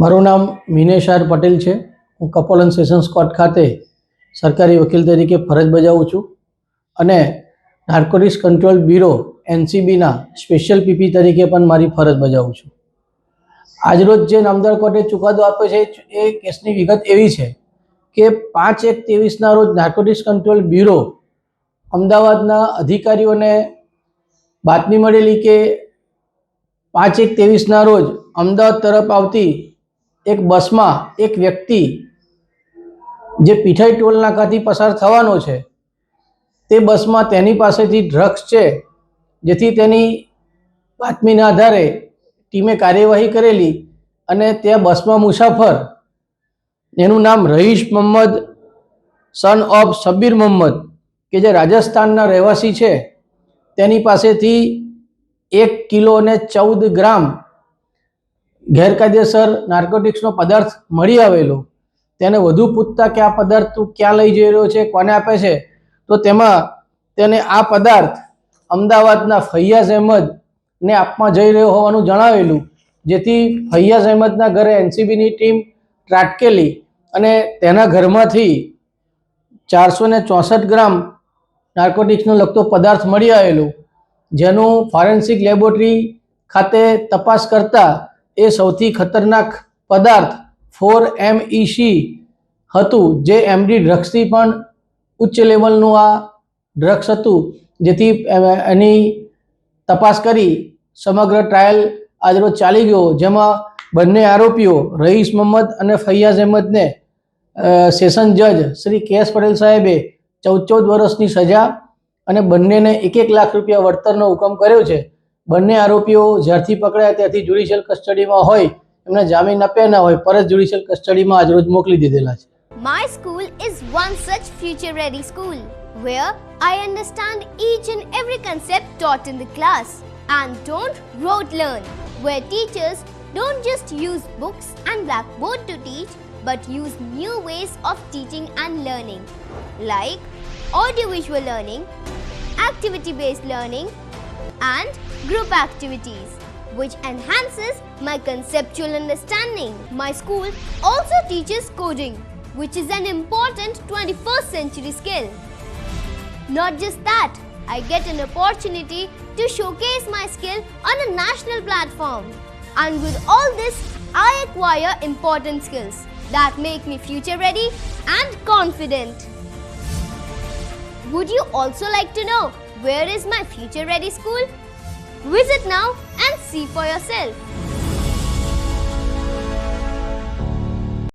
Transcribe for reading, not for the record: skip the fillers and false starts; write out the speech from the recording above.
મારું નામ મિનેશ આર પટેલ છે. હું કપોલન સેશન્સ કોર્ટ ખાતે સરકારી વકીલ તરીકે ફરજ બજાવું છું અને નાર્કોટિક્સ કંટ્રોલ બ્યુરો એનસીબીના સ્પેશિયલ પીપી તરીકે પણ મારી ફરજ બજાવું છું. આજરોજ જે નામદાર કોર્ટે ચુકાદો આપ્યો છે એ કેસની વિગત એવી છે કે 5/1/23ના રોજ નાર્કોટિક્સ કંટ્રોલ બ્યુરો અમદાવાદના અધિકારીઓને બાતમી મળેલી કે 5/1/23ના રોજ અમદાવાદ તરફ આવતી એક બસમાં એક વ્યક્તિ જે પીઠાઈ ટોલ નાકાથી પસાર થવાનો છે તે બસમાં તેની પાસેથી ડ્રગ્સ છે, જેથી તેની બાતમીના આધારે ટીમે કાર્યવાહી કરેલી અને ત્યાં બસમાં મુસાફર એનું નામ રહીશ મોહમ્મદ સન ઓફ શબ્બીર મોહમ્મદ કે જે રાજસ્થાનના રહેવાસી છે તેની પાસેથી 1 કિલો અને 14 ગ્રામ ગેરકાયદેસર નાર્કોટિક્સનો પદાર્થ મળી આવેલો. તેને વધુ પૂછતા કે આ પદાર્થ તું ક્યાં લઈ જઈ રહ્યો છે, કોને આપે છે, તો તેમાં તેને આ પદાર્થ અમદાવાદના ફૈયાઝ અહેમદને આપવા જઈ રહ્યો હોવાનું જણાવેલું, જેથી ફૈયાઝ અહેમદના ઘરે એનસીબીની ટીમ ત્રાટકેલી અને તેના ઘરમાંથી 464 ગ્રામ નાર્કોટિક્સનો લગતો પદાર્થ મળી આવેલો, જેનું ફોરેન્સિક લેબોરેટરી ખાતે તપાસ કરતા એ સૌથી ખતરનાક પદાર્થ 4-MEC હતું, જે એમડી ડ્રગ્સથી પણ ઉચ્ચ લેવલનું આ ડ્રગ્સ હતું. જેથી એની તપાસ કરી સમગ્ર ટ્રાયલ આજરોજ ચાલી ગયો, જેમાં બંને આરોપીઓ રહીશ મોહમ્મદ અને ફૈયાઝ અહેમદને સેશન જજ શ્રી કે.એસ. પટેલ સાહેબે 14 વર્ષની સજા અને બંનેને 1 લાખ રૂપિયા વળતરનો હુકમ કર્યો છે. બંને આરોપીઓ જ્યારથી પકડાયા ત્યારથી જ્યુડિશિયલ કસ્ટડીમાં હોય, એમને જામીન આપ્યા ના હોય, પરત જ્યુડિશિયલ કસ્ટડીમાં આજરોજ મોકલી દીધેલા છે. My school is one such future-ready school where I understand each and every concept taught in the class and don't rote learn, where teachers don't just use books and blackboard to teach but use new ways of teaching and learning like audiovisual learning, activity-based learning and group activities, which enhances my conceptual understanding. My school also teaches coding, which is an important 21st century skill. Not just that, I get an opportunity to showcase my skill on a national platform. And with all this, I acquire important skills that make me future ready and confident. Would you also like to know where is my future ready school? Visit now and see for yourself.